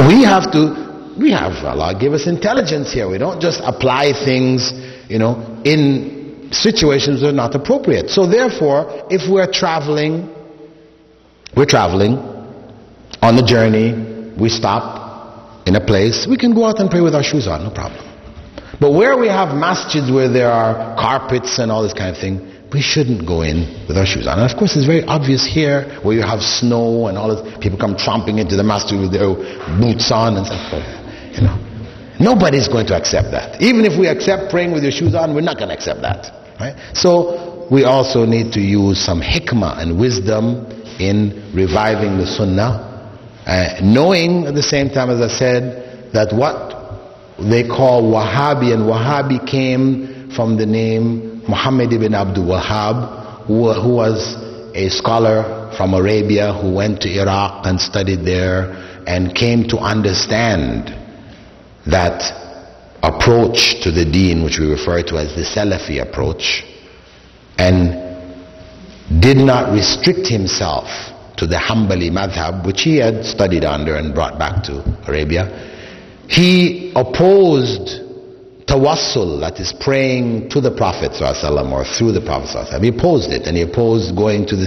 Allah gave us intelligence here. We don't just apply things, in situations that are not appropriate. So therefore, if we're traveling on the journey, we stop in a place, we can go out and pray with our shoes on, no problem. But where we have masjids where there are carpets and all this kind of thing, we shouldn't go in with our shoes on. And of course it's very obvious here where you have snow and all this, people come tromping into the masjid with their boots on and stuff. Nobody's going to accept that. Even if we accept praying with your shoes on, we're not going to accept that. Right? So we also need to use some hikmah and wisdom in reviving the sunnah, knowing at the same time, as I said, that what they call Wahhabi, and Wahhabi came from the name Muhammad ibn Abdul Wahhab, who was a scholar from Arabia who went to Iraq and studied there and came to understand that approach to the deen, which we refer to as the Salafi approach, and did not restrict himself to the Hanbali madhab, which he had studied under and brought back to Arabia. He opposed tawassul, that is praying to the Prophet ﷺ or through the Prophet ﷺ. He opposed it, and he opposed going to the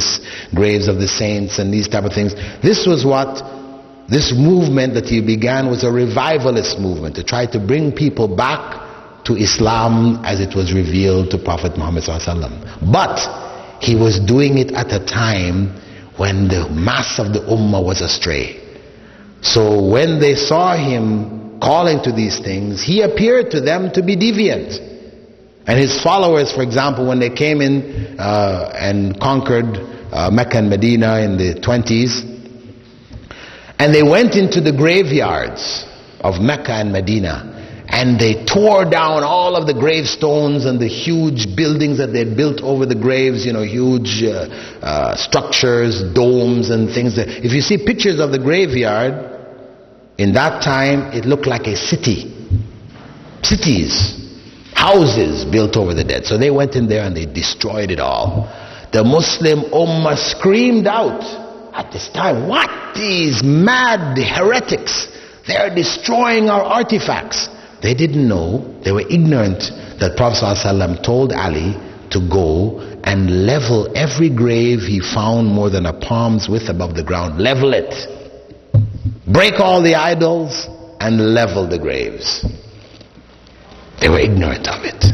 graves of the saints and these type of things. This movement that he began was a revivalist movement to try to bring people back to Islam as it was revealed to Prophet Muhammad ﷺ. But he was doing it at a time when the mass of the ummah was astray. So when they saw him calling to these things, he appeared to them to be deviant. And his followers, for example, when they came in and conquered Mecca and Medina in the 20s, and they went into the graveyards of Mecca and Medina, and they tore down all of the gravestones and the huge buildings that they had built over the graves, huge structures, domes and things. If you see pictures of the graveyard, in that time, it looked like a city. Cities, houses built over the dead. So they went in there and they destroyed it all. The Muslim Ummah screamed out at this time, what? These mad heretics, they're destroying our artifacts. They didn't know, they were ignorant that Prophet ﷺ told Ali to go and level every grave he found more than a palm's width above the ground. Level it. Break all the idols and level the graves. They were ignorant of it.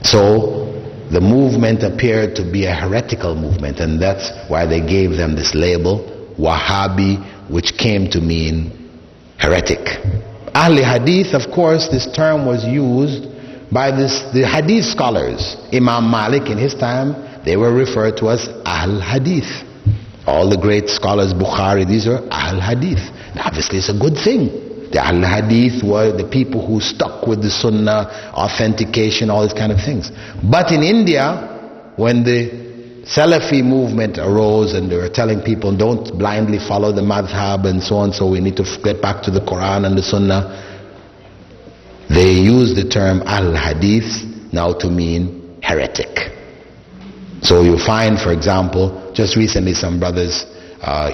So the movement appeared to be a heretical movement, and that's why they gave them this label, Wahhabi, which came to mean heretic. Ahl Hadith, of course, this term was used by the Hadith scholars. Imam Malik in his time, they were referred to as Ahl Hadith. All the great scholars, Bukhari, these are Ahl Hadith. Now, obviously it's a good thing. The Ahl Hadith were the people who stuck with the Sunnah, authentication, all these kind of things. But in India, when the Salafi movement arose and they were telling people don't blindly follow the madhab and so on, so we need to get back to the Quran and the Sunnah, they used the term Ahl Hadith now to mean heretic. So you find, for example, just recently some brothers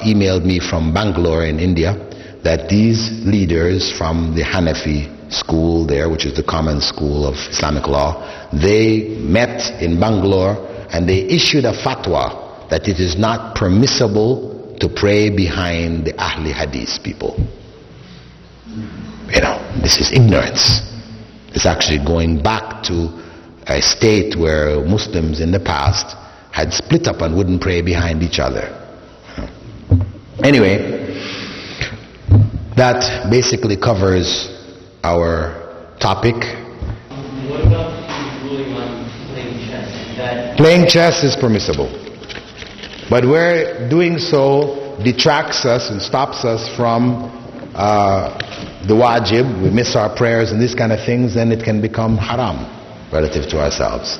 emailed me from Bangalore in India that these leaders from the Hanafi school there, which is the common school of Islamic law, they met in Bangalore and they issued a fatwa that it is not permissible to pray behind the Ahli Hadith people. This is ignorance. It's actually going back to a state where Muslims in the past had split up and wouldn't pray behind each other. Anyway, that basically covers our topic. What about the ruling on playing chess? Playing chess is permissible, but where doing so detracts us and stops us from the wajib, we miss our prayers and these kind of things, then it can become haram relative to ourselves.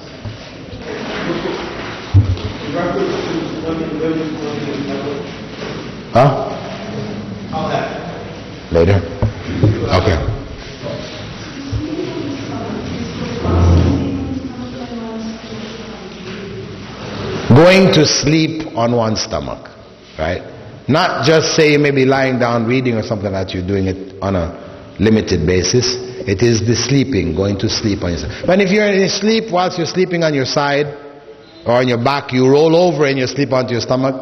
Huh? Later? Okay. Going to sleep on one's stomach, right? Not just say you may be lying down reading or something like that, you're doing it on a limited basis. It is the sleeping, going to sleep on yourself. But if you're in sleep whilst you're sleeping on your side or on your back, you roll over and you sleep onto your stomach,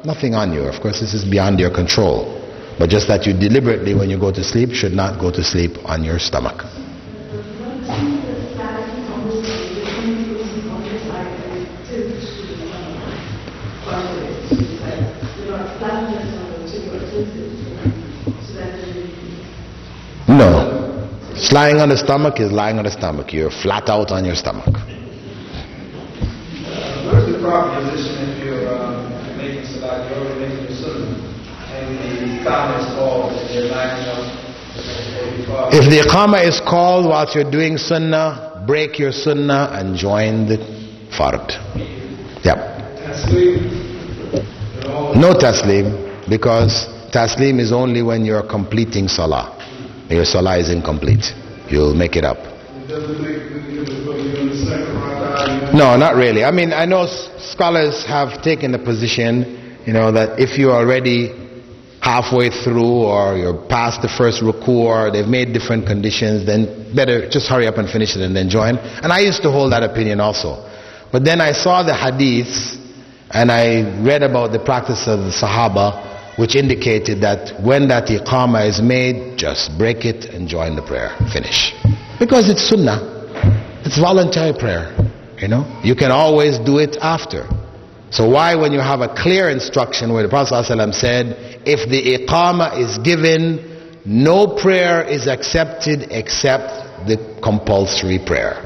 nothing on you. Of course, this is beyond your control. But just that you deliberately, when you go to sleep, should not go to sleep on your stomach. No. Lying on the stomach is lying on the stomach. You're flat out on your stomach. Where's the proper position if you're making salat, you're already making your sunnah, and the iqamah is called, and you're lining up? If the iqamah is called whilst you're doing sunnah, break your sunnah and join the fard. Yep. No taslim, because taslim is only when you're completing salah. Your salah is incomplete. You'll make it up. No, not really. I mean, I know scholars have taken the position, that if you're already halfway through or you're past the first ruku or they've made different conditions, then better just hurry up and finish it and then join. And I used to hold that opinion also. But then I saw the hadiths and I read about the practice of the Sahaba, which indicated that when that iqamah is made, just break it and join the prayer. Finish. Because it's sunnah. It's voluntary prayer. You can always do it after. So why, when you have a clear instruction where the Prophet ﷺ said, if the iqamah is given, no prayer is accepted except the compulsory prayer.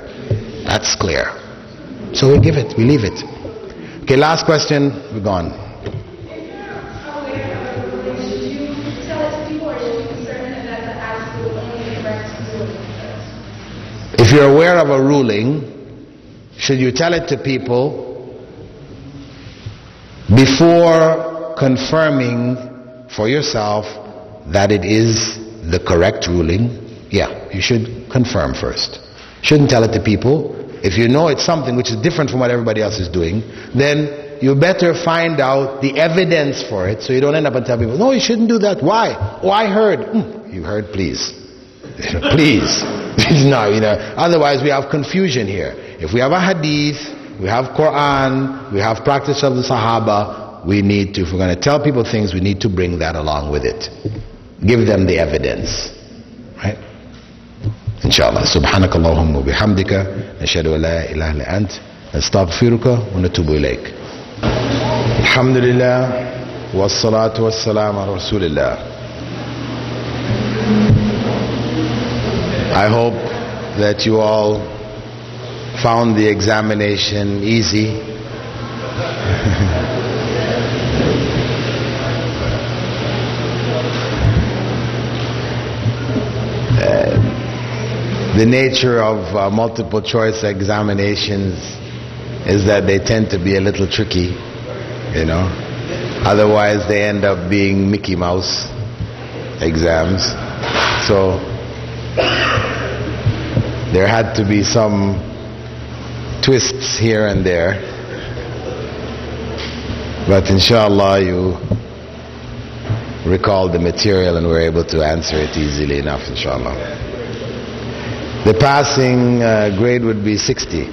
That's clear. So we give it, we leave it. Okay, last question, we're gone. If you're aware of a ruling, should you tell it to people before confirming for yourself that it is the correct ruling? Yeah, you should confirm first. Shouldn't tell it to people. If you know it's something which is different from what everybody else is doing, then you better find out the evidence for it so you don't end up and tell people, no, you shouldn't do that. Why? Oh, I heard. You heard, please. Please. No, otherwise we have confusion here. If we have a hadith, we have Quran, we have practice of the Sahaba, if we're going to tell people things, we need to bring that along with it. Give them the evidence. Right? Inshallah. Subhanak Allahumma bihamdika, nashhadu an la ilaha illa ant, nastaghfiruka wa natubu ilayk. Alhamdulillah, wassalatu wassalam ala rasulillah. I hope that you all found the examination easy. The nature of multiple choice examinations is that they tend to be a little tricky, Otherwise they end up being Mickey Mouse exams. So there had to be some twists here and there, but inshallah you recall the material and were able to answer it easily enough, inshallah. The passing grade would be 60%.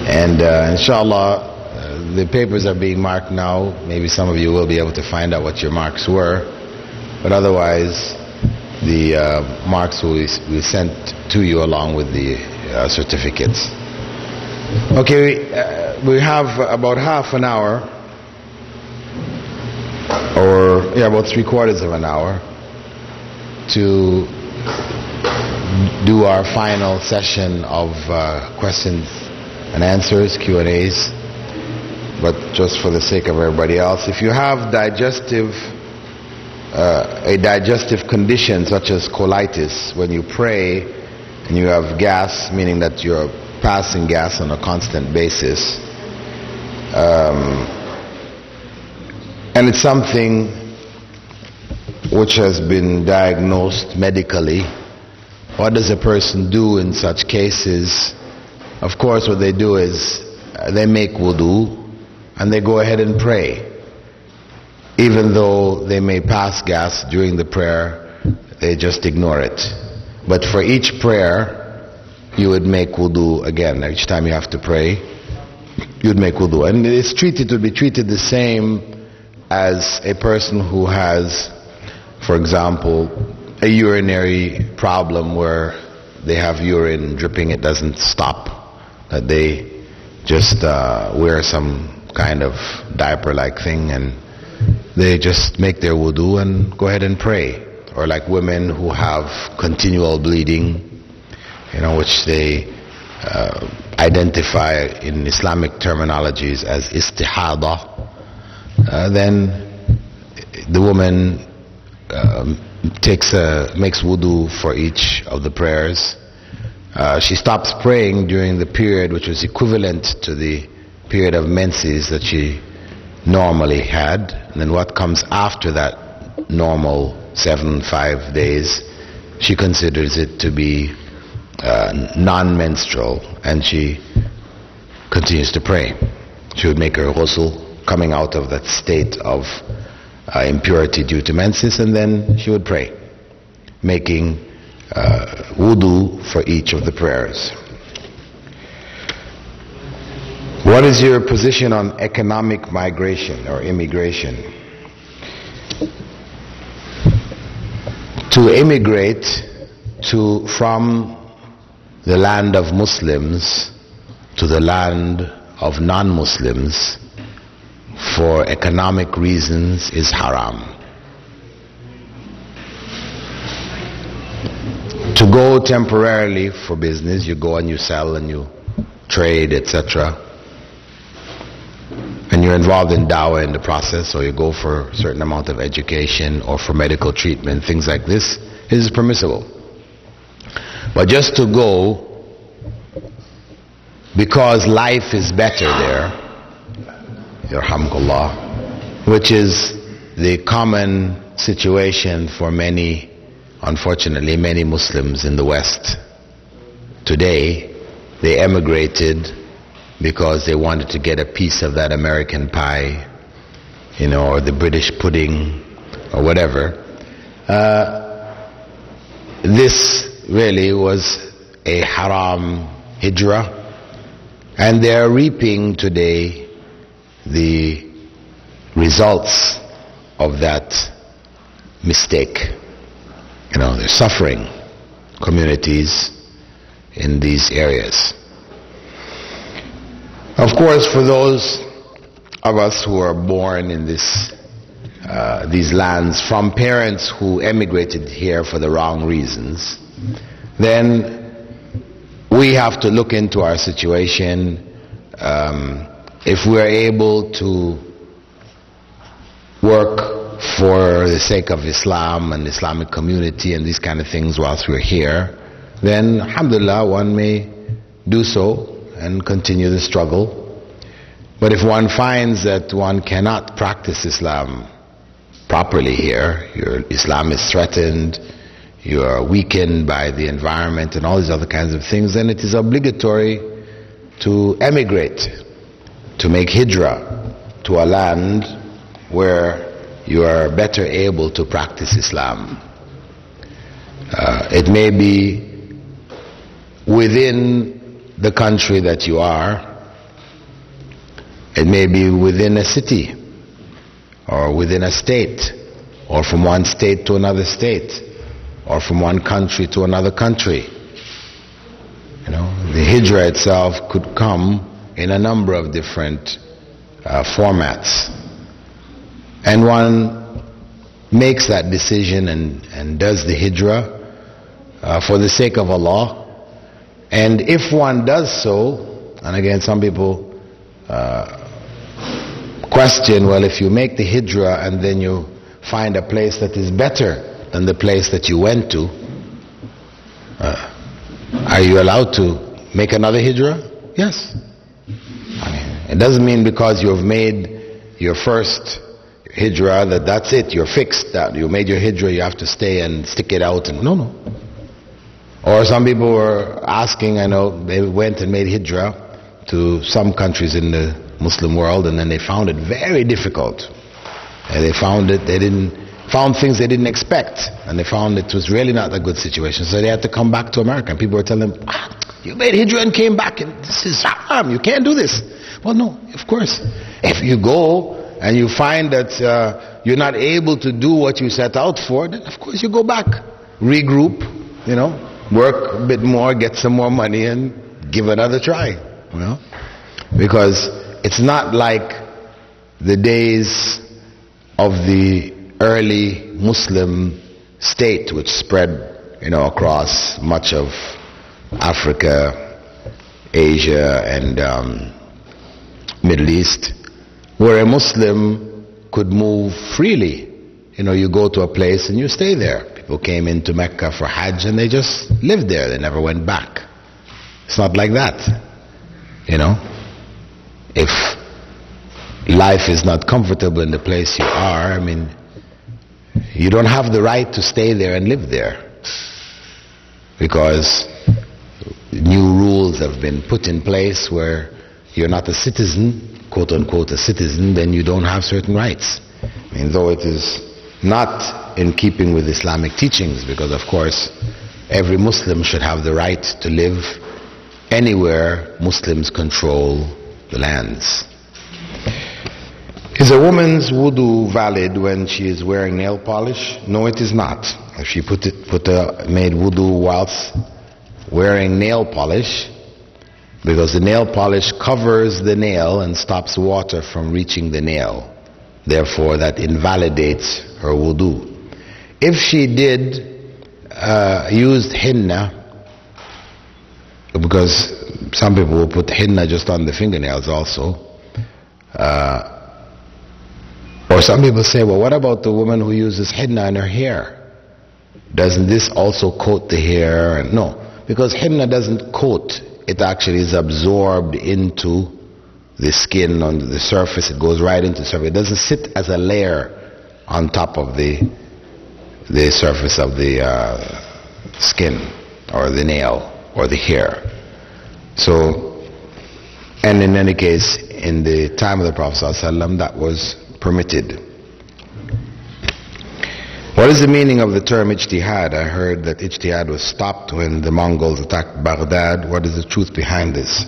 And inshallah, the papers are being marked now. Maybe some of you will be able to find out what your marks were. But otherwise, the marks will be sent to you along with the certificates. Okay, we have about half an hour, or about 3/4 of an hour, to do our final session of questions and answers, Q&As. But just for the sake of everybody else, if you have a digestive condition such as colitis, when you pray and you have gas, meaning that you're passing gas on a constant basis, and it's something which has been diagnosed medically, what does a person do in such cases? Of course, what they do is they make wudu, and they go ahead and pray. Even though they may pass gas during the prayer, they just ignore it. But for each prayer, you would make wudu again. Each time you have to pray, you'd make wudu. And it would be treated the same as a person who has, for example, a urinary problem where they have urine dripping, it doesn't stop. That they just wear some kind of diaper-like thing and they just make their wudu and go ahead and pray. Or like women who have continual bleeding, which they identify in Islamic terminologies as istihada. Then the woman makes wudu for each of the prayers. She stops praying during the period which was equivalent to the period of menses that she normally had, and then what comes after that normal 5 days, she considers it to be non-menstrual, and she continues to pray. She would make her ghusl coming out of that state of impurity due to menses, and then she would pray, making wudu for each of the prayers. What is your position on economic migration or immigration? To immigrate from the land of Muslims to the land of non-Muslims for economic reasons is haram. To go temporarily for business, you go and you sell and you trade, etc., and you're involved in dawah in the process, or you go for a certain amount of education or for medical treatment, things like this, is permissible. But just to go because life is better there, yarhamkallah, which is the common situation for many, unfortunately, many Muslims in the West. Today, they emigrated because they wanted to get a piece of that American pie, or the British pudding, or whatever. This really was a haram hijrah, and they are reaping today the results of that mistake. They're suffering, communities in these areas. Of course, for those of us who are born in these lands from parents who emigrated here for the wrong reasons, then we have to look into our situation. If we're able to work for the sake of Islam and Islamic community and these kind of things whilst we're here, then alhamdulillah, one may do so and continue the struggle. But if one finds that one cannot practice Islam properly here, your Islam is threatened, you are weakened by the environment and all these other kinds of things, then it is obligatory to emigrate, to make hijrah to a land where you are better able to practice Islam. It may be within the country that you are, it may be within a city or within a state, or from one state to another state, or from one country to another country. The hijrah itself could come in a number of different formats, and one makes that decision and does the hijrah for the sake of Allah. And if one does so, and again some people question, well, if you make the hijrah and then you find a place that is better than the place that you went to, are you allowed to make another hijrah? Yes. It doesn't mean because you've made your first hijrah that's it, you're fixed, that you made your hijrah, you have to stay and stick it out. And no. Or some people were asking, I know, they went and made hijrah to some countries in the Muslim world, and then they found it very difficult. And they found things they didn't expect, and they found it was really not a good situation. So they had to come back to America, and people were telling them, you made hijrah and came back, and this is haram, you can't do this. Well, no, of course. If you go and you find that you're not able to do what you set out for, then of course you go back, regroup, work a bit more, get some more money, and give another try. Because it's not like the days of the early Muslim state, which spread across much of Africa, Asia, and Middle East, where a Muslim could move freely. You go to a place and you stay there. People came into Mecca for Hajj and they just lived there. They never went back. It's not like that. If life is not comfortable in the place you are, you don't have the right to stay there and live there, because new rules have been put in place where you're not a citizen, quote unquote a citizen, then you don't have certain rights. Though it is not in keeping with Islamic teachings, because of course every Muslim should have the right to live anywhere Muslims control the lands. Is a woman's wudu valid when she is wearing nail polish? No, it is not. If she made wudu whilst wearing nail polish, because the nail polish covers the nail and stops water from reaching the nail, therefore that invalidates her wudu. If she did used henna, because some people will put henna just on the fingernails also, or some people say, well, what about the woman who uses henna in her hair? Doesn't this also coat the hair? And no, because henna doesn't coat, it actually is absorbed into the skin on the surface. It goes right into the surface. It doesn't sit as a layer on top of the surface of the skin or the nail or the hair. So, and in any case, in the time of the Prophet ﷺ, that was permitted. What is the meaning of the term ijtihad? I heard that ijtihad was stopped when the Mongols attacked Baghdad. What is the truth behind this?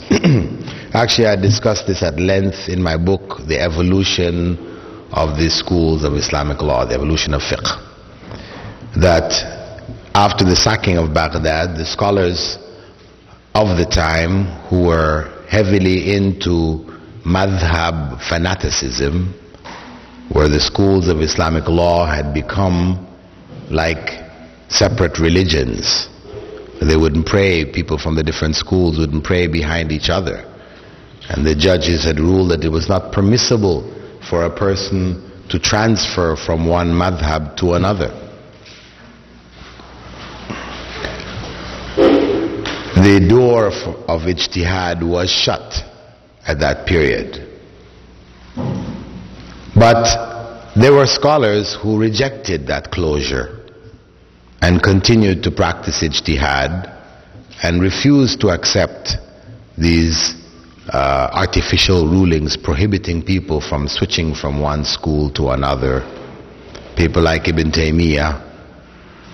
Actually, I discussed this at length in my book, The Evolution of the Schools of Islamic Law, The Evolution of Fiqh. That after the sacking of Baghdad, the scholars of the time who were heavily into madhab fanaticism, where the schools of Islamic law had become like separate religions. They wouldn't pray, people from the different schools wouldn't pray behind each other. And the judges had ruled that it was not permissible for a person to transfer from one madhab to another. The door of ijtihad was shut at that period. But there were scholars who rejected that closure and continued to practice ijtihad and refused to accept these artificial rulings prohibiting people from switching from one school to another. People like Ibn Taymiyyah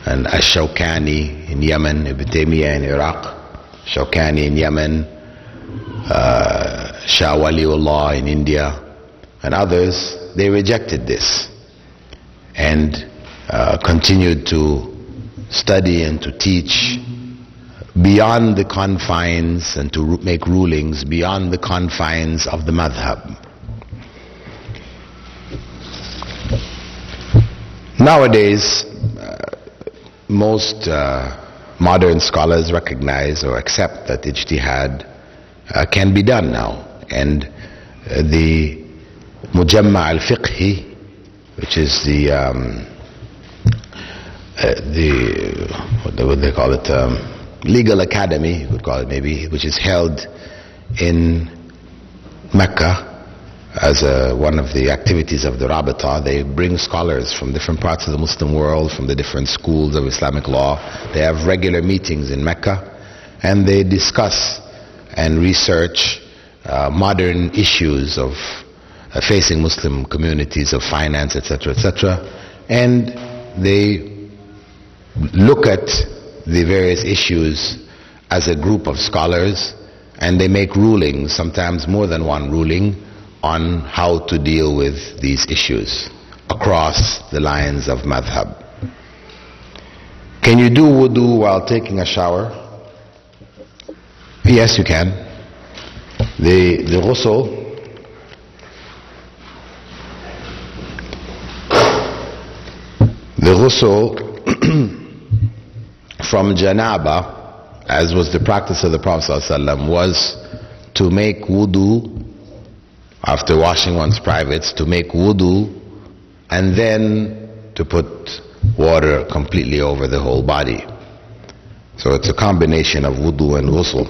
and Ash-Shawkani in Yemen, Ibn Taymiyyah in Iraq, Shawkani in Yemen, Shah Waliullah in India, and others. They rejected this and continued to study and to teach beyond the confines and to make rulings beyond the confines of the madhab. Nowadays, most modern scholars recognize or accept that ijtihad can be done now, and the Mujamma al-Fiqhi, which is what they call it, legal academy, you would call it maybe, which is held in Mecca as one of the activities of the Rabita. They bring scholars from different parts of the Muslim world, from the different schools of Islamic law. They have regular meetings in Mecca, and they discuss and research modern issues of facing Muslim communities, of finance, etc., etc. And they look at the various issues as a group of scholars, and they make rulings, sometimes more than one ruling, on how to deal with these issues across the lines of madhab. Can you do wudu while taking a shower? Yes, you can. The ghusl, from janaba, as was the practice of the Prophet ﷺ, was to make wudu after washing one's privates, to make wudu and then to put water completely over the whole body. So it's a combination of wudu and ghusl.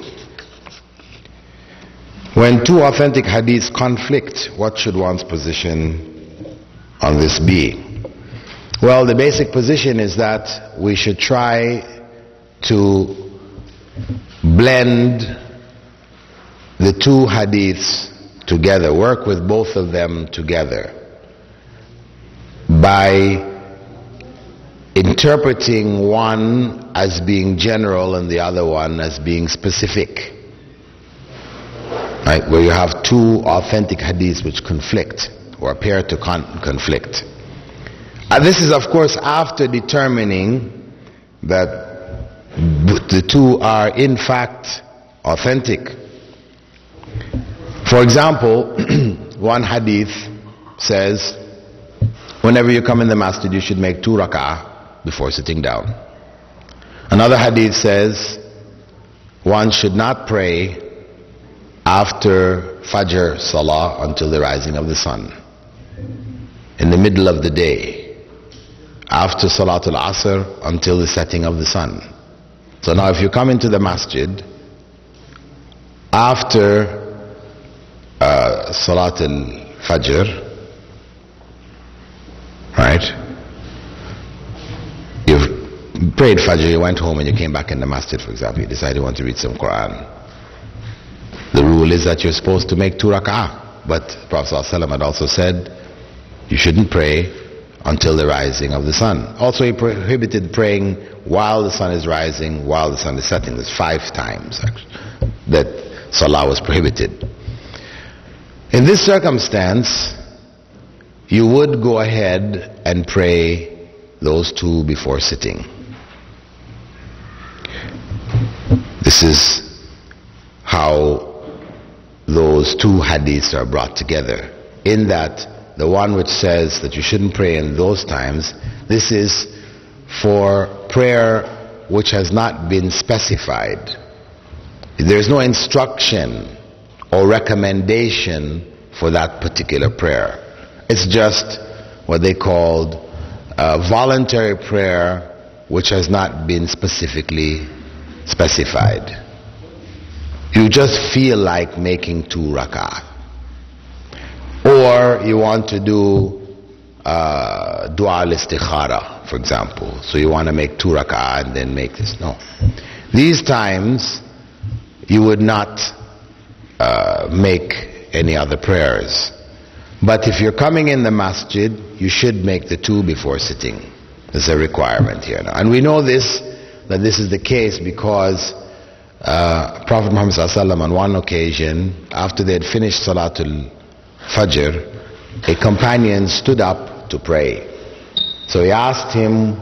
When two authentic hadiths conflict, what should one's position on this be? Well, the basic position is that we should try to blend the two hadiths together, work with both of them together by interpreting one as being general and the other one as being specific. Right? Where you have two authentic hadiths which conflict or appear to conflict. This is, of course, after determining that the two are in fact authentic. For example, one hadith says, whenever you come in the masjid, you should make 2 rak'ah before sitting down. Another hadith says, one should not pray after Fajr Salah until the rising of the sun. In the middle of the day, after Salatul Asr until the setting of the sun. So now if you come into the masjid after Salatul Fajr, right? You've prayed Fajr, you went home and you came back in the masjid, for example, you decided you want to read some Quran. The rule is that you're supposed to make 2 rak'ah, but the Prophet ﷺ had also said you shouldn't pray until the rising of the sun. Also, he prohibited praying while the sun is rising, while the sun is setting. There's 5 times actually that salah was prohibited. In this circumstance, you would go ahead and pray those 2 before sitting. This is how those 2 hadiths are brought together, in that the one which says that you shouldn't pray in those times, this is for prayer which has not been specified. There is no instruction or recommendation for that particular prayer. It's just what they called voluntary prayer which has not been specifically specified. You just feel like making 2 rak'ah. Or you want to do dua al-istikhara, for example. So you want to make 2 rak'ah and then make this. No. These times, you would not make any other prayers. But if you're coming in the masjid, you should make the 2 before sitting. There's a requirement here now. And we know this, that this is the case because Prophet Muhammad ﷺ on one occasion, after they had finished Salatul Fajr, a companion stood up to pray. So he asked him,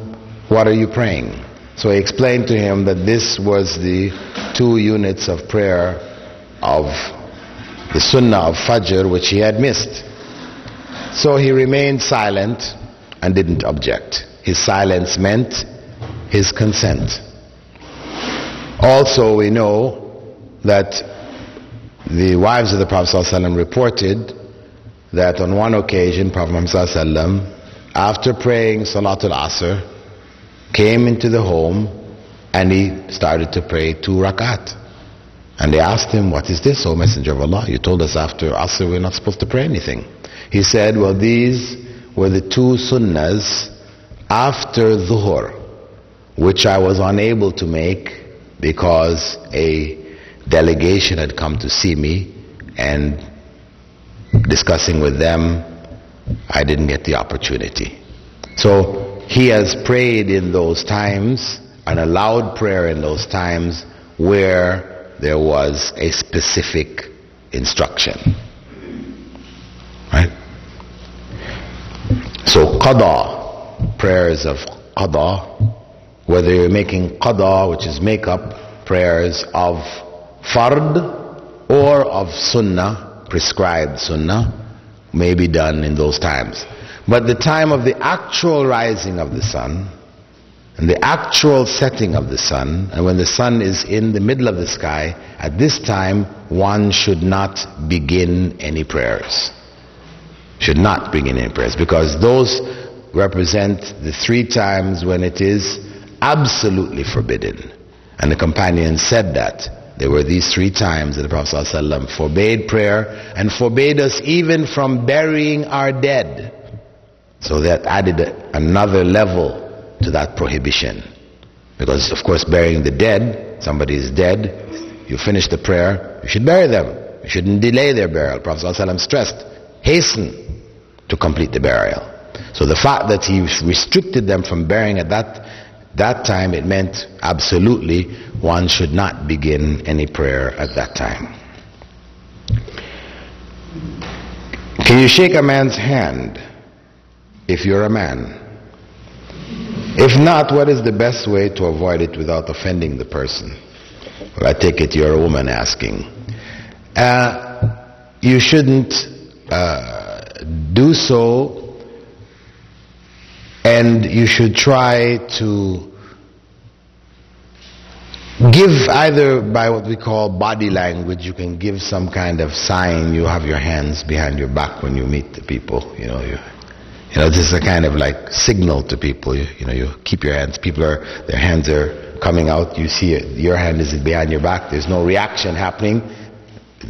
what are you praying? So he explained to him that this was the 2 units of prayer of the Sunnah of Fajr which he had missed. So he remained silent and didn't object. His silence meant his consent. Also, we know that the wives of the Prophet ﷺ reported that on one occasion, Prophet Muhammad ﷺ, after praying Salatul Asr, came into the home and he started to pray 2 rakat. And they asked him, what is this, O Messenger of Allah? You told us after Asr we're not supposed to pray anything. He said, well, these were the 2 sunnahs after Dhuhr, which I was unable to make because a delegation had come to see me and discussing with them, I didn't get the opportunity. So he has prayed in those times and allowed prayer in those times where there was a specific instruction. Right? So qada, prayers of qada, whether you're making qada, which is make-up prayers of fard or of sunnah, prescribed sunnah, may be done in those times. But the time of the actual rising of the sun and the actual setting of the sun, and when the sun is in the middle of the sky, at this time one should not begin any prayers. Should not begin any prayers, because those represent the 3 times when it is absolutely forbidden. And the companions said that there were these 3 times that the Prophet ﷺ forbade prayer and forbade us even from burying our dead. So that added another level to that prohibition. Because of course burying the dead, somebody is dead, you finish the prayer, you should bury them. You shouldn't delay their burial. Prophet ﷺ stressed, hasten to complete the burial. So the fact that he restricted them from burying at that time, it meant absolutely one should not begin any prayer at that time. Can you shake a man's hand if you're a man? If not, what is the best way to avoid it without offending the person? Well, I take it you're a woman asking. You shouldn't do so, and you should try to give, either by what we call body language, you can give some kind of sign. You have your hands behind your back when you meet the people. You know, this is a kind of like signal to people. You keep your hands. Their hands are coming out. You see it, your hand is behind your back. There's no reaction happening.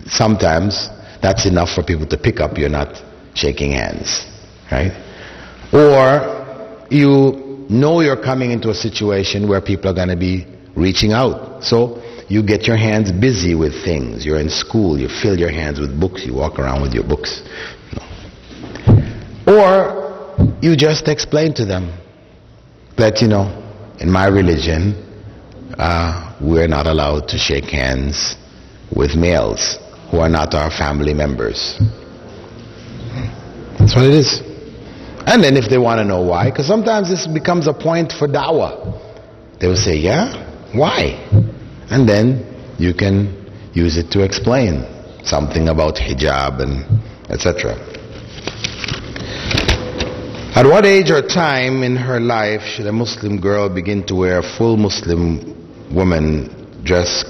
Sometimes that's enough for people to pick up you're not shaking hands, right? Or you know you're coming into a situation where people are going to be reaching out, so you get your hands busy with things. You're in school, you fill your hands with books, you walk around with your books. Or you just explain to them that, in my religion, we're not allowed to shake hands with males who are not our family members. That's what it is. And then if they want to know why, because sometimes this becomes a point for da'wah, they will say, yeah, why? And then you can use it to explain something about hijab and etc. At what age or time in her life should a Muslim girl begin to wear full Muslim woman dress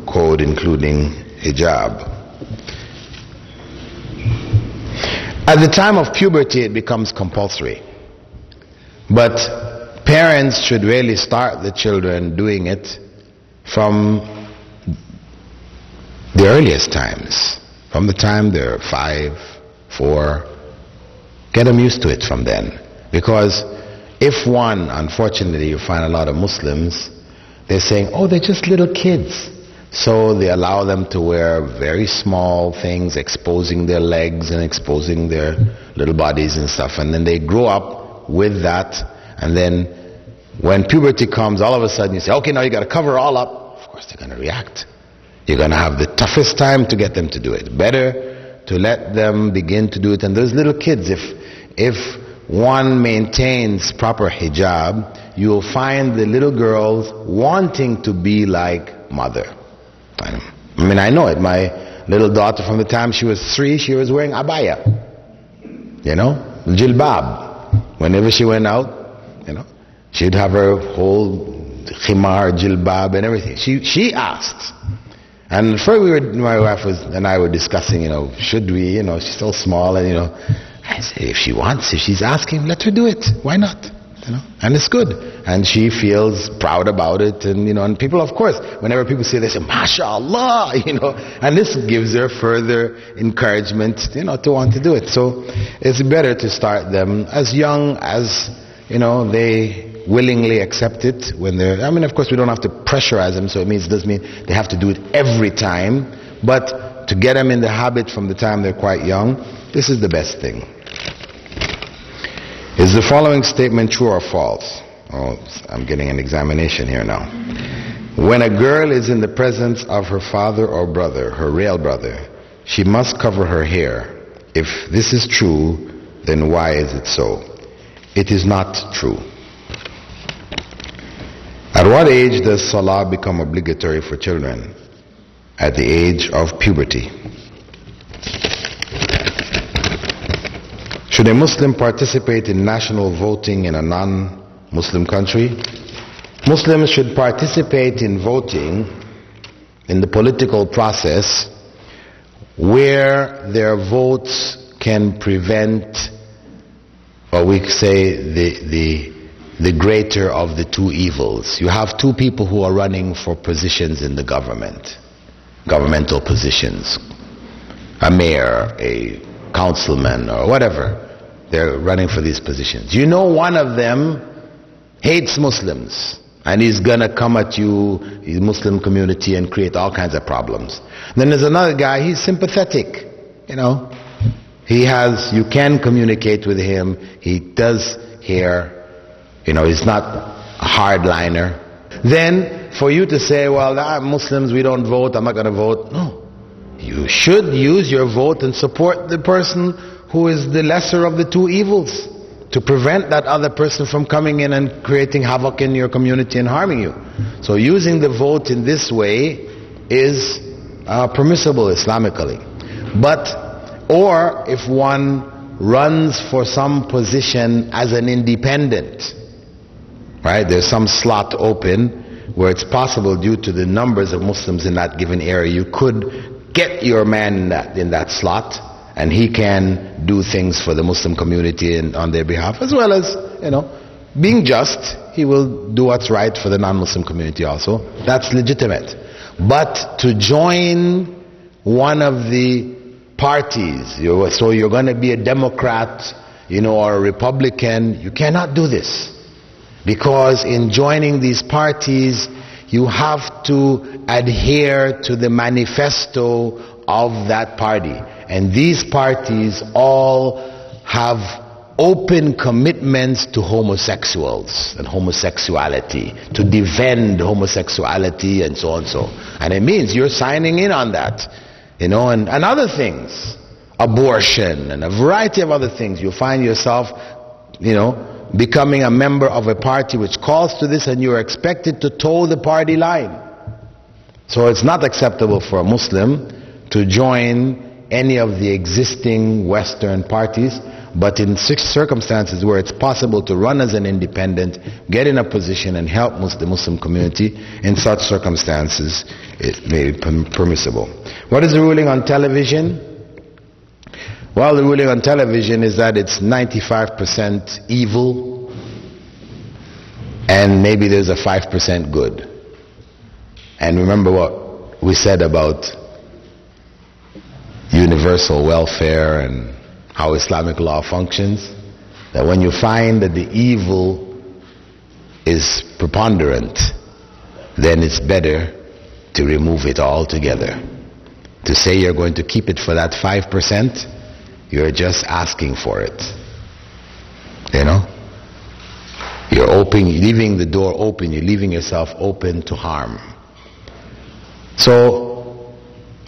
code including hijab? At the time of puberty it becomes compulsory, but parents should really start the children doing it from the earliest times, from the time they're 5, 4. Get them used to it from then. Because if one, unfortunately, you find a lot of Muslims, they're saying, oh, they're just little kids. So they allow them to wear very small things, exposing their legs and exposing their little bodies and stuff. And then they grow up with that. And then when puberty comes, all of a sudden you say, okay, now you got to cover all up. Of course they're going to react. You're going to have the toughest time to get them to do it. Better to let them begin to do it. And those little kids, if one maintains proper hijab, you will find the little girls wanting to be like mother. I mean, I know it. My little daughter, from the time she was 3, she was wearing abaya. Jilbab. Whenever she went out, she'd have her whole khimar, jilbab and everything. She asked. And first my wife and I were discussing, should we, she's still small and, I said, if she wants, if she's asking, let her do it. Why not? And it's good. And she feels proud about it. And, and people, of course, whenever people say, they say, MashaAllah, and this gives her further encouragement, to want to do it. So it's better to start them as young as, they willingly accept it when they're, of course, we don't have to pressurize them. So it doesn't mean they have to do it every time. But to get them in the habit from the time they're quite young, this is the best thing. Is the following statement true or false? Oh, I'm getting an examination here now. When a girl is in the presence of her father or brother, her real brother, she must cover her hair. If this is true, then why is it so? It is not true. At what age does Salah become obligatory for children? At the age of puberty. Should a Muslim participate in national voting in a non-Muslim country? Muslims should participate in voting in the political process where their votes can prevent, or we say, the greater of the two evils. You have two people who are running for positions in the government, governmental positions, a mayor, a councilman, or whatever. They're running for these positions. You know, one of them hates Muslims, and he's gonna come at you, his Muslim community, and create all kinds of problems. Then there's another guy, he's sympathetic, you know. You can communicate with him, he does hear, you know, he's not a hardliner. Then, for you to say, well, Muslims, we don't vote, I'm not gonna vote. No. You should use your vote and support the person who is the lesser of the two evils, to prevent that other person from coming in and creating havoc in your community and harming you. So using the vote in this way is permissible Islamically. Or if one runs for some position as an independent, right? There's some slot open where it's possible, due to the numbers of Muslims in that given area, you could get your man in that slot, and he can do things for the Muslim community and on their behalf, as well as, you know, being just, he will do what's right for the non-Muslim community also. That's legitimate. But to join one of the parties, so you're going to be a Democrat, you know, or a Republican, you cannot do this. Because in joining these parties, you have to adhere to the manifesto of that party. And these parties all have open commitments to homosexuals and homosexuality, to defend homosexuality and so on and so. And it means you're signing in on that, you know, and other things, abortion and a variety of other things. You find yourself, you know, becoming a member of a party which calls to this, and you're expected to toe the party line. So it's not acceptable for a Muslim to join any of the existing Western parties, but in circumstances where it's possible to run as an independent, get in a position and help the Muslim community, in such circumstances it may be permissible. What is the ruling on television? Well, the ruling on television is that it's 95% evil, and maybe there's a 5% good. And remember what we said about universal welfare and how Islamic law functions, that when you find that the evil is preponderant, then it's better to remove it altogether. To say you're going to keep it for that 5%, you're just asking for it. You know? You're leaving the door open, you're leaving yourself open to harm. So,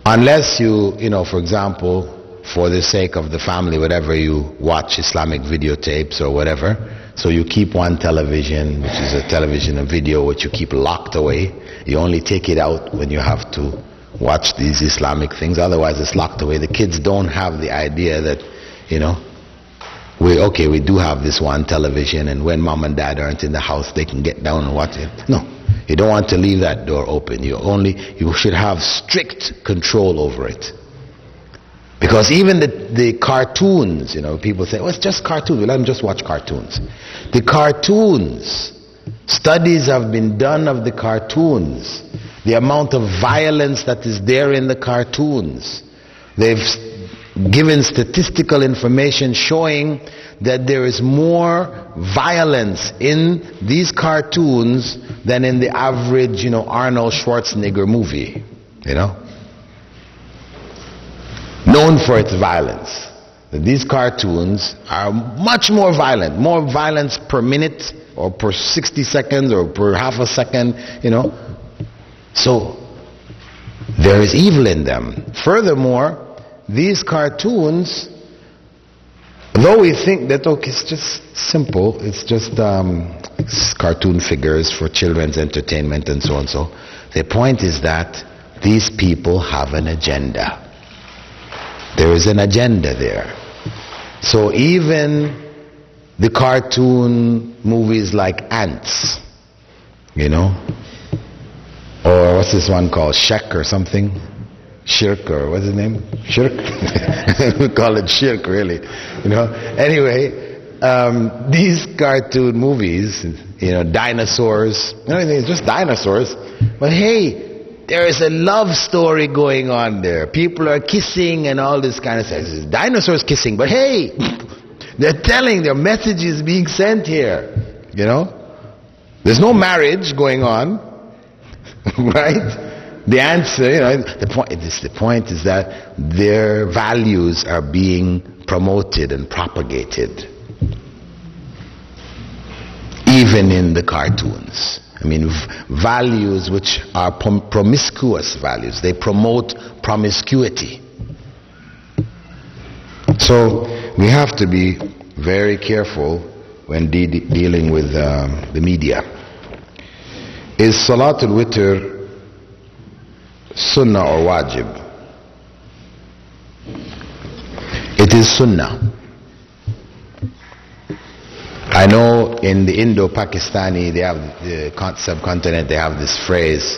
unless you know, for example, for the sake of the family, whatever, you watch Islamic videotapes or whatever, so you keep one television, which is a television and video, which you keep locked away. You only take it out when you have to watch these Islamic things, otherwise it's locked away. The kids don't have the idea that, you know, we do have this one television, and when mom and dad aren't in the house, they can get down and watch it. No, you don't want to leave that door open. You should have strict control over it. Because even the cartoons, you know, people say, well, it's just cartoons. Well, let them just watch cartoons. The cartoons, studies have been done of the cartoons, the amount of violence that is there in the cartoons. They've given statistical information showing that there is more violence in these cartoons than in the average, you know, Arnold Schwarzenegger movie, you know. known for its violence. These cartoons are much more violent, more violence per minute or per 60 seconds or per half a second, So there is evil in them. Furthermore, these cartoons, though we think that, it's just simple, it's just cartoon figures for children's entertainment and so on, the point is that these people have an agenda. There is an agenda there. So even the cartoon movies like Ants, or what's this one called, Shek or something? Shirk, or what's his name? Shirk? We call it Shirk, really. Anyway, these cartoon movies, dinosaurs, it's just dinosaurs. But hey, there is a love story going on there. People are kissing and all this kind of stuff. It's dinosaurs kissing, but hey, they're telling, their message is being sent here. There's no marriage going on, right? The answer, the point is that their values are being promoted and propagated, even in the cartoons. Values which are promiscuous values. They promote promiscuity. So we have to be very careful when dealing with the media. Is Salatul Witr Sunnah or Wajib? It is Sunnah. I know in the Indo-Pakistani, they have the subcontinent, they have this phrase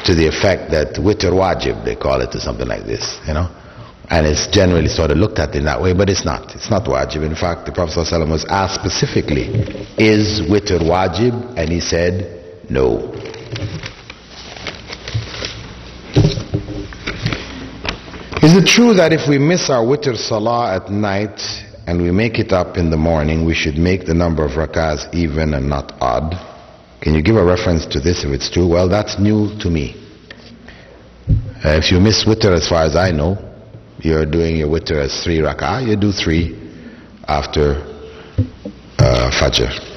to the effect that Witr Wajib, they call it, or something like this, and it's generally sort of looked at in that way, but it's not Wajib. In fact, the Prophet ﷺ was asked specifically, is Witr Wajib? And he said, no. Is it true that if we miss our Witr Salah at night and we make it up in the morning, we should make the number of rakahs even and not odd? Can you give a reference to this if it's true? Well, that's new to me. If you miss Witr, as far as I know, you're doing your Witr as 3 rakah, you do 3 after Fajr.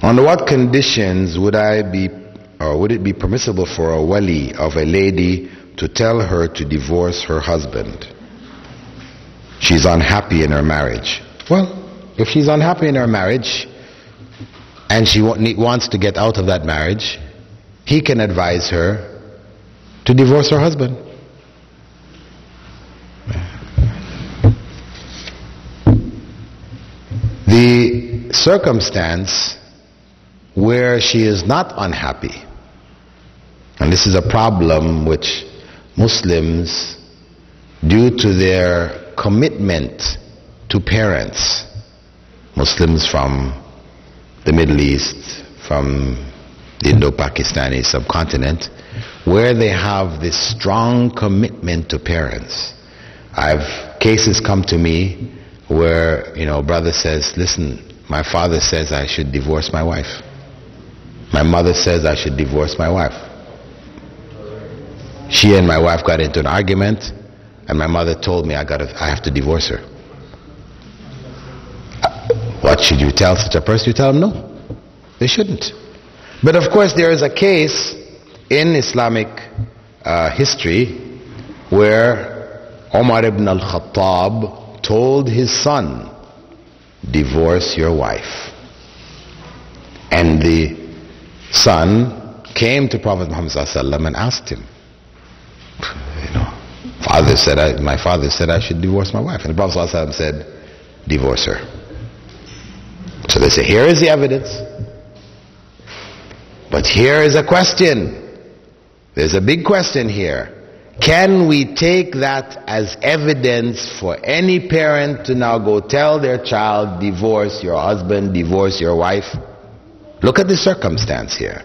Under what conditions would it be permissible for a wali of a lady to tell her to divorce her husband? She's unhappy in her marriage. Well, if she's unhappy in her marriage and she wants to get out of that marriage, he can advise her to divorce her husband. The circumstance where she is not unhappy, and this is a problem which Muslims, due to their commitment to parents, Muslims from the Middle East, from the Indo-Pakistani subcontinent, where they have this strong commitment to parents. Cases come to me where, brother says, listen, my father says I should divorce my wife. My mother says I should divorce my wife. She and my wife got into an argument, and my mother told me I have to divorce her. What should you tell such a person? You tell them no. They shouldn't. But of course there is a case in Islamic history where Umar ibn al-Khattab told his son, divorce your wife. And the son came to Prophet Muhammad ﷺ and asked him, my father said I should divorce my wife. And the Prophet ﷺ said, divorce her. So they say, here is the evidence. But here is a question. There's a big question here. Can we take that as evidence for any parent to now go tell their child, divorce your husband, divorce your wife? Look at the circumstance here.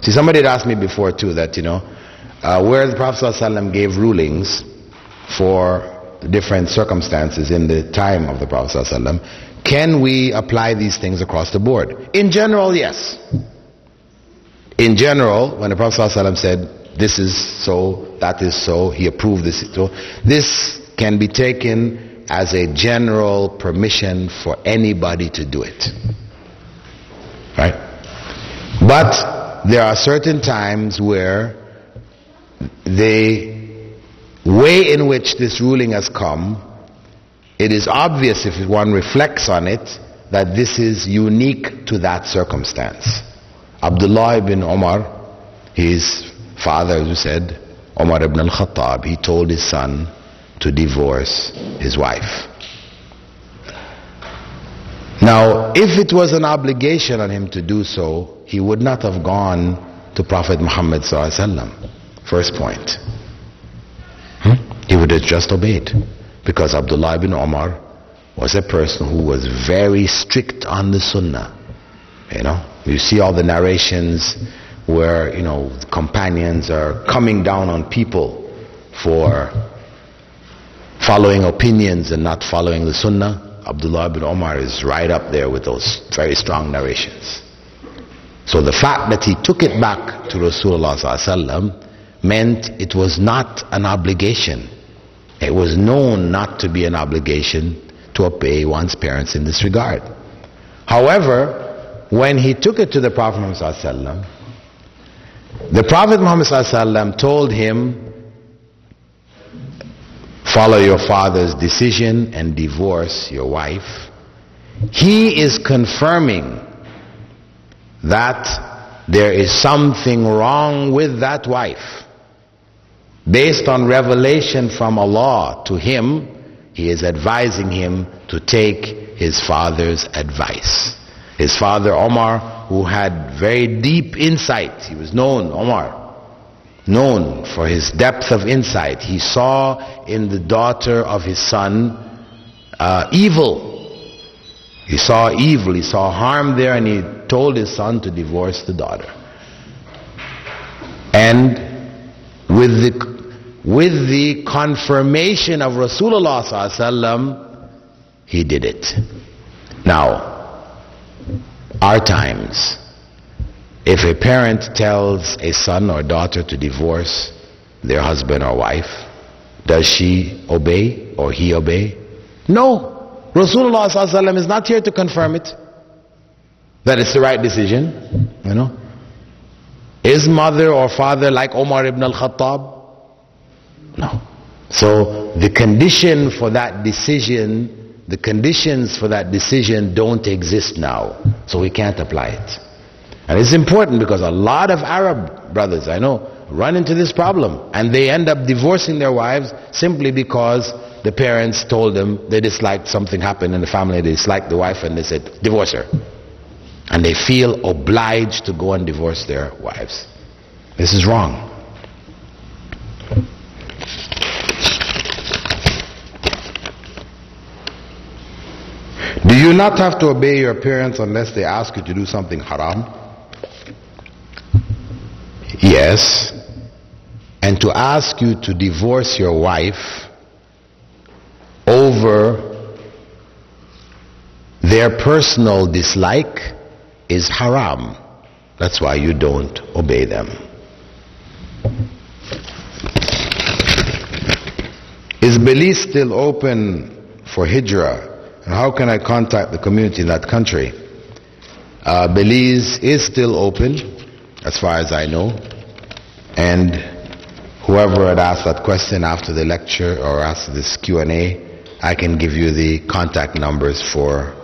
See, somebody had asked me before too that, where the Prophet ﷺ gave rulings for different circumstances in the time of the Prophet ﷺ, can we apply these things across the board? In general, yes. In general, when the Prophet ﷺ said, this is so, that is so, he approved this, so, this can be taken as a general permission for anybody to do it. Right? But there are certain times where the way in which this ruling has come, it is obvious if one reflects on it that this is unique to that circumstance. Abdullah ibn Umar, his father, as you said, Umar ibn al-Khattab, he told his son to divorce his wife. Now, if it was an obligation on him to do so, he would not have gone to Prophet Muhammad sallallahu alaihi wasallam. First point. He would have just obeyed. Because Abdullah ibn Umar was a person who was very strict on the sunnah. You know, you see all the narrations where, you know, companions are coming down on people for following opinions and not following the sunnah. Abdullah ibn Umar is right up there with those very strong narrations. So the fact that he took it back to Rasulullah sallallahu alaihi wasallam meant it was not an obligation. It was known not to be an obligation to obey one's parents in this regard. However, when he took it to the Prophet Muhammad sallallahu alaihi wasallam, the Prophet Muhammad sallallahu alaihi wasallam told him, follow your father's decision and divorce your wife. He is confirming that there is something wrong with that wife. Based on revelation from Allah to him, he is advising him to take his father's advice. His father Omar, who had very deep insight, he was known, Omar, known for his depth of insight. He saw in the daughter of his son evil. He saw evil, he saw harm there, and he told his son to divorce the daughter. And with the confirmation of Rasulullah sallallahu alaihi wasallam, he did it. Now, our times, if a parent tells a son or daughter to divorce their husband or wife, does she obey or he obey? No. Rasulullah sallallahu alaihi wasallam is not here to confirm it, that it's the right decision. You know, is mother or father like Umar ibn al-Khattab? No. So the condition for that decision, the conditions for that decision don't exist now, so we can't apply it. And it's important because a lot of Arab brothers I know run into this problem, and they end up divorcing their wives simply because the parents told them they disliked something happened in the family, they disliked the wife, and they said divorce her, and they feel obliged to go and divorce their wives. This is wrong. Do you not have to obey your parents unless they ask you to do something haram? Yes. And to ask you to divorce your wife over their personal dislike is haram. That's why you don't obey them. Is Belize still open for hijrah? And how can I contact the community in that country? Belize is still open, as far as I know. And whoever had asked that question after the lecture or after this Q&A, I can give you the contact numbers for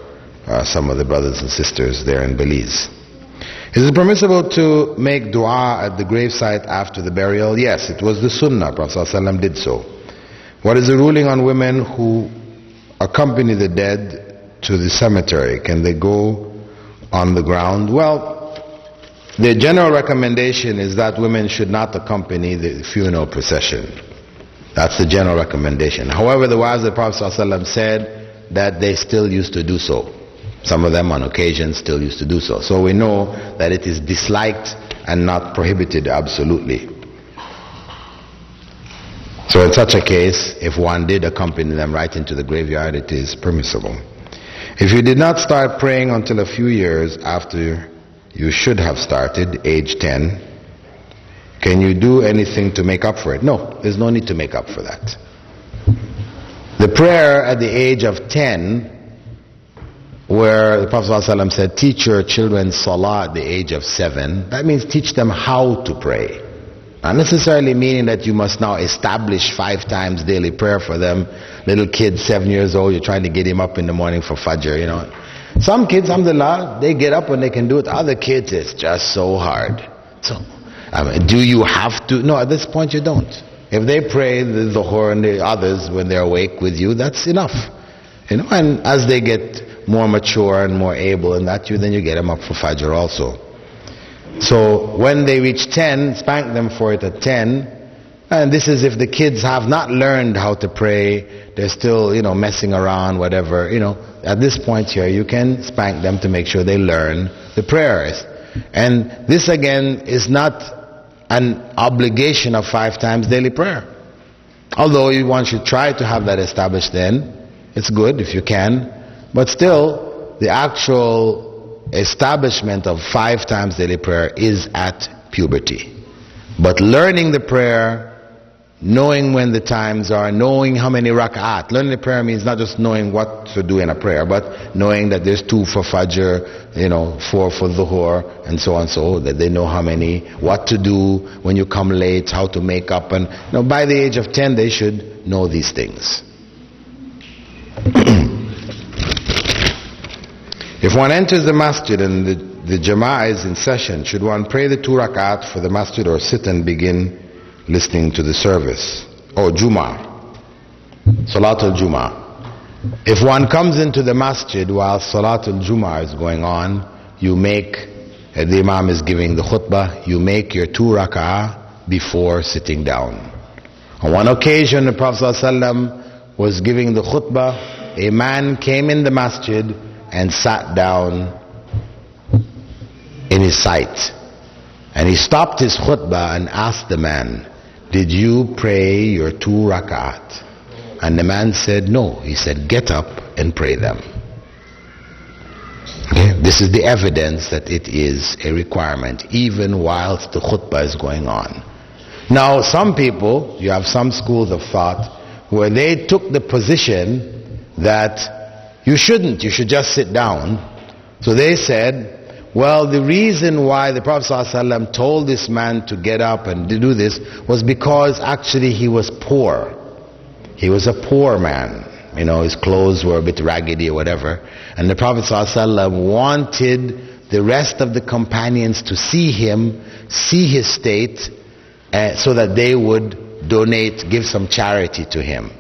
some of the brothers and sisters there in Belize. Is it permissible to make dua at the gravesite after the burial? Yes, it was the sunnah. Prophet ﷺ did so. What is the ruling on women who accompany the dead to the cemetery? Can they go on the ground? Well, the general recommendation is that women should not accompany the funeral procession. That's the general recommendation. However, the wives of the Prophet ﷺ said that they still used to do so. Some of them on occasion still used to do so. So we know that it is disliked and not prohibited absolutely. So in such a case, if one did accompany them right into the graveyard, it is permissible. If you did not start praying until a few years after you should have started, age 10, can you do anything to make up for it? No, there's no need to make up for that. The prayer at the age of 10, where the Prophet ﷺ said, teach your children salah at the age of 7, that means teach them how to pray. Not necessarily meaning that you must now establish 5 times daily prayer for them. Little kids, 7 years old, you're trying to get him up in the morning for Fajr, you know. Some kids, alhamdulillah, they get up when they can do it. Other kids, it's just so hard. So, do you have to? No, at this point you don't. If they pray the Dhuhr and the others when they're awake with you, that's enough. You know, and as they get more mature and more able in that, then you get them up for Fajr also. So when they reach 10, spank them for it at 10. And this is if the kids have not learned how to pray, they're still, you know, messing around, whatever, you know. At this point here, you can spank them to make sure they learn the prayers. And this again is not an obligation of 5 times daily prayer. Although one should try to have that established then. It's good if you can. But still, the actual establishment of 5 times daily prayer is at puberty. But learning the prayer, knowing when the times are, knowing how many rak'at. Learning the prayer means not just knowing what to do in a prayer, but knowing that there's 2 for Fajr, you know, 4 for Dhuhr, and so on, so that they know how many, what to do when you come late, how to make up. And you know, by the age of 10, they should know these things. If one enters the masjid and the jama'ah is in session, should one pray the 2 rak'at for the masjid or sit and begin listening to the service? Or Jum'ah, Salatul Jum'ah. If one comes into the masjid while Salatul Jum'ah is going on, you make, the Imam is giving the khutbah, you make your 2 rak'ah before sitting down. On one occasion, the Prophet ﷺ was giving the khutbah, a man came in the masjid and sat down in his sight. And he stopped his khutbah and asked the man, did you pray your 2 rak'at? And the man said, no. He said, get up and pray them. Okay? This is the evidence that it is a requirement, even whilst the khutbah is going on. Now, some people, you have some schools of thought, where they took the position that you shouldn't, you should just sit down. So they said, well, the reason why the Prophet ﷺ told this man to get up and to do this was because actually he was poor. He was a poor man. You know, his clothes were a bit raggedy or whatever. And the Prophet ﷺ wanted the rest of the companions to see him, see his state, so that they would donate, give some charity to him.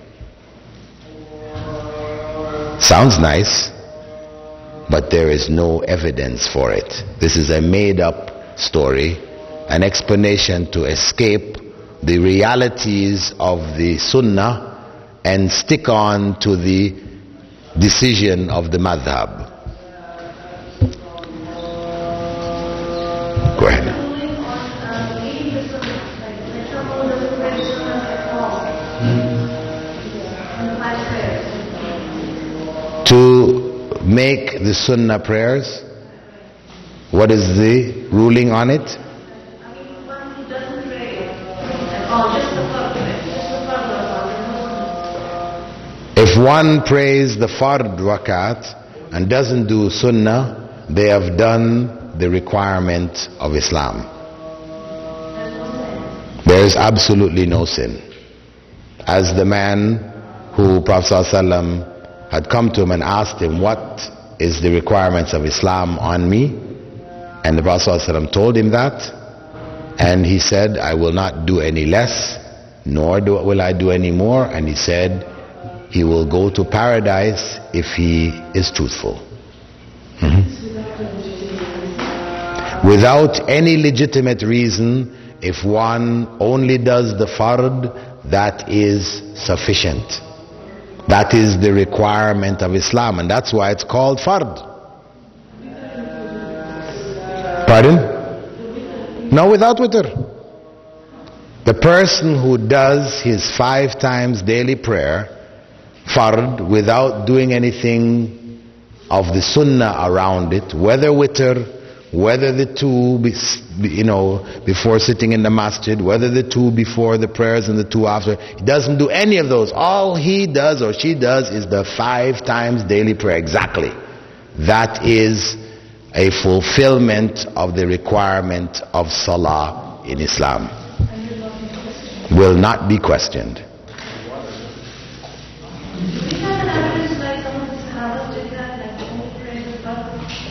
Sounds nice, but there is no evidence for it. This is a made-up story, an explanation to escape the realities of the Sunnah and stick on to the decision of the madhab. Go ahead. To make the Sunnah prayers, what is the ruling on it? If one prays the Fard Rakat and doesn't do Sunnah, they have done the requirement of Islam. There is absolutely no sin. As the man who Prophet ﷺ had come to him and asked him, what is the requirements of Islam on me? And the Prophet ﷺ told him that, and he said, I will not do any less, nor will I do any more. And he said he will go to paradise if he is truthful. Without any legitimate reason, if one only does the fard, that is sufficient. That is the requirement of Islam, and that's why it's called fard. Pardon? No, without witr. The person who does his 5 times daily prayer, fard, without doing anything of the sunnah around it, whether witr, whether the two, before sitting in the masjid, whether the two before the prayers and the two after. He doesn't do any of those. All he does or she does is the 5 times daily prayer. Exactly. That is a fulfillment of the requirement of salah in Islam. Will not be questioned.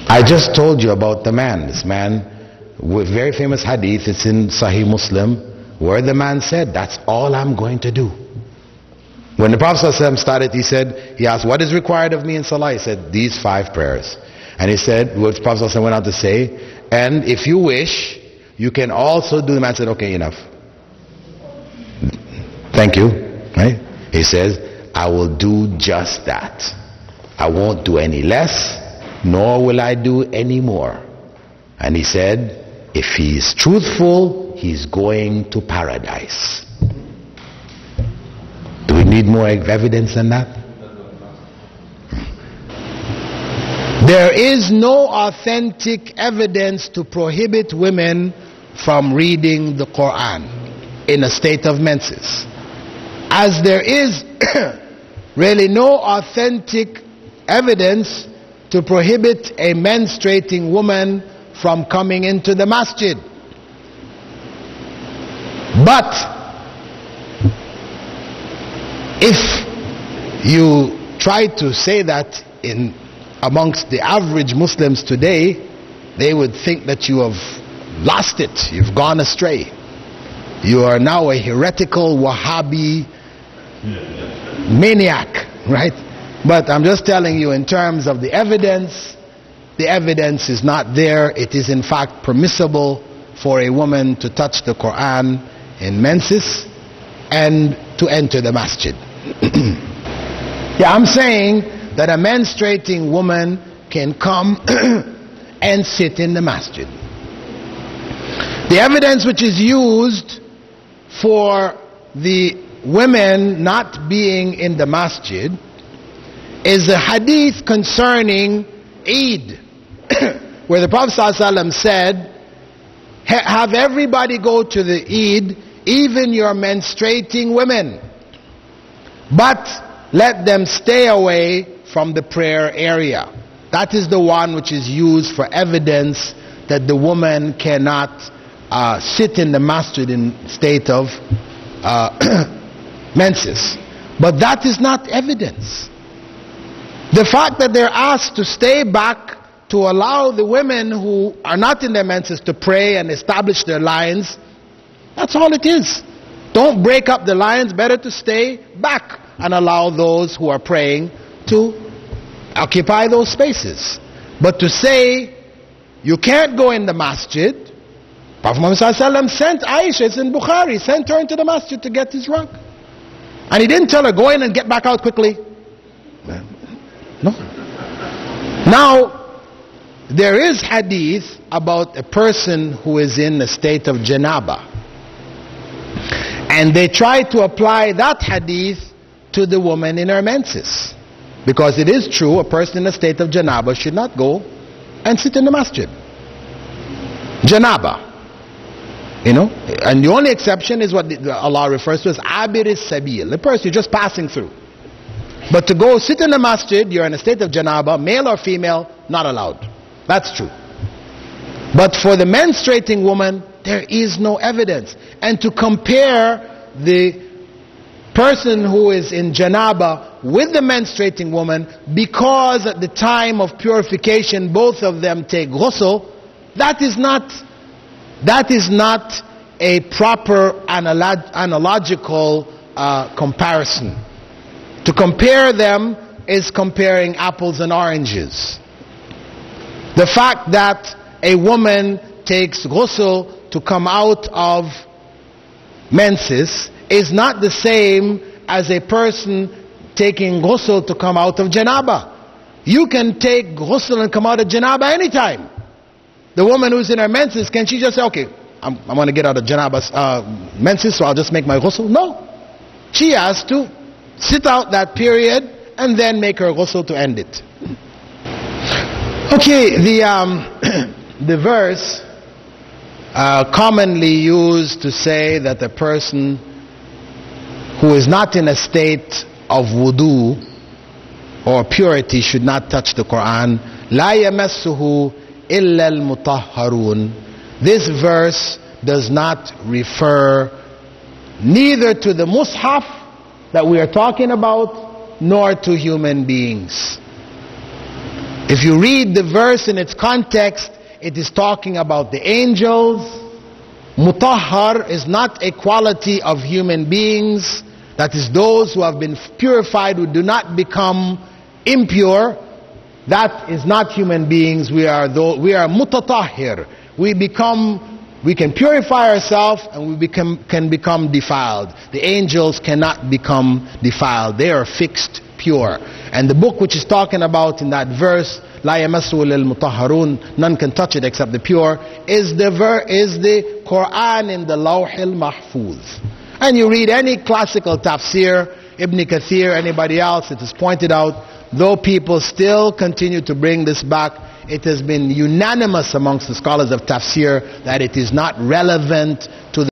I just told you about the man. This man, with very famous hadith, it's in Sahih Muslim, where the man said, that's all I'm going to do. When the Prophet ﷺ started, he asked, what is required of me in salah? He said, these 5 prayers. And he said, what the Prophet ﷺ went on to say, and if you wish, you can also do. The man said, okay, enough. Thank you. Right? He says, I will do just that. I won't do any less, nor will I do any more. And he said, if he is truthful, he's going to paradise. Do we need more evidence than that? There is no authentic evidence to prohibit women from reading the Quran in a state of menses, as there is really no authentic evidence to prohibit a menstruating woman from coming into the masjid. But if you try to say that amongst the average Muslims today, they would think that you have lost it, you've gone astray. You are now a heretical Wahhabi maniac, right? But I'm just telling you, in terms of the evidence is not there. It is in fact permissible for a woman to touch the Quran in menses and to enter the masjid. Yeah, I'm saying that a menstruating woman can come and sit in the masjid. The evidence which is used for the women not being in the masjid is a hadith concerning Eid, where the Prophet ﷺ said, have everybody go to the Eid, even your menstruating women, but let them stay away from the prayer area. That is the one which is used for evidence that the woman cannot sit in the masjid in state of menses. But that is not evidence. The fact that they're asked to stay back to allow the women who are not in their menses to pray and establish their lines, that's all it is. Don't break up the lines, better to stay back and allow those who are praying to occupy those spaces. But to say you can't go in the masjid, Prophet Muhammad ﷺ sent Aisha, it's in Bukhari, sent her into the masjid to get his rug. And he didn't tell her, go in and get back out quickly. No. Now, there is hadith about a person who is in a state of janaba. And they try to apply that hadith to the woman in her menses. Because it is true, a person in a state of janaba should not go and sit in the masjid. Janaba. And the only exception is what Allah refers to as abir sabil, the person you're just passing through. But to go sit in the masjid, you're in a state of janaba, male or female, not allowed. That's true. But for the menstruating woman, there is no evidence. And to compare the person who is in janaba with the menstruating woman, because at the time of purification both of them take ghusl, that is not a proper analogical comparison. To compare them is comparing apples and oranges. The fact that a woman takes ghusl to come out of menses is not the same as a person taking ghusl to come out of janaba. You can take ghusl and come out of janaba anytime. The woman who's in her menses, can she just say, okay, I'm going to get out of janaba menses, so I'll just make my ghusl? No. She has to sit out that period and then make her ghusl to end it. Okay, the verse commonly used to say that a person who is not in a state of wudu or purity should not touch the Quran. لا يمسه إلا المطهرون. This verse does not refer neither to the Mus'haf that we are talking about, nor to human beings. If you read the verse in its context, it is talking about the angels. Mutahhar is not a quality of human beings. That is, those who have been purified, who do not become impure. That is not human beings. We are mutatahhir. We can purify ourselves, and we can become defiled. The angels cannot become defiled. They are fixed pure. And the book which is talking about in that verse, لا يمسه إلا المطهرون, none can touch it except the pure, is the Quran in the Lawh al-Mahfuz. And you read any classical tafsir, Ibn Kathir, anybody else, it is pointed out, though people still continue to bring this back, it has been unanimous amongst the scholars of tafsir that it is not relevant to the